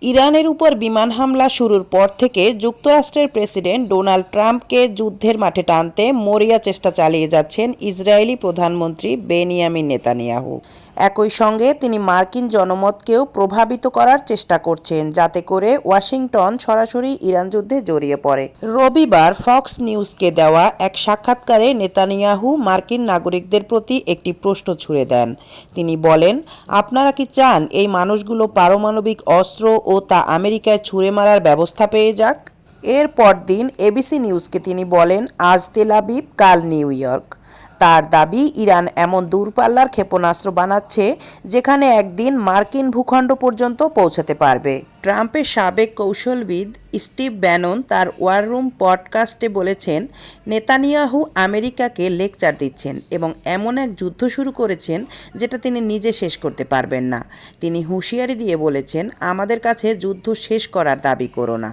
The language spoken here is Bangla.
ইরানের উপর বিমান হামলা শুরুর পর থেকে যুক্তরাষ্ট্রের প্রেসিডেন্ট ডোনাল্ড ট্রাম্পকে যুদ্ধের মাঠে টানতে মরিয়া চেষ্টা চালিয়ে যাচ্ছেন ইসরায়েলি প্রধানমন্ত্রী বেনিয়ামিন নেতানিয়াহু। একই সঙ্গে তিনি মার্কিন জনমতকেও প্রভাবিত করার চেষ্টা করছেন, যাতে করে ওয়াশিংটন সরাসরি ইরান যুদ্ধে জড়িয়ে পড়ে। রবিবার ফক্স নিউজকে দেওয়া এক সাক্ষাৎকারে নেতানিয়াহু মার্কিন নাগরিকদের প্রতি একটি প্রশ্ন ছুড়ে দেন। তিনি বলেন, আপনারা কি চান এই মানুষগুলো পারমাণবিক অস্ত্র ও তা আমেরিকায় ছুঁড়ে মারার ব্যবস্থা পেয়ে যাক? এর পরদিন এবিসি নিউজকে তিনি বলেন, আজ তেল আবিব, কাল নিউ ইয়র্ক। তার দাবি, ইরান এমন দূরপাল্লার ক্ষেপণাস্ত্র বানাচ্ছে যেখানে একদিন মার্কিন ভূখণ্ড পর্যন্ত পৌঁছাতে পারবে। ট্রাম্পের সাবেক কৌশলবিদ স্টিভ ব্যানন তার ওয়ার রুম পডকাস্টে বলেছেন, নেতানিয়াহু আমেরিকাকে লেকচার দিচ্ছেন এবং এমন এক যুদ্ধ শুরু করেছেন যেটা তিনি নিজে শেষ করতে পারবেন না। তিনি হুঁশিয়ারি দিয়ে বলেছেন, আমাদের কাছে যুদ্ধ শেষ করার দাবি করো না।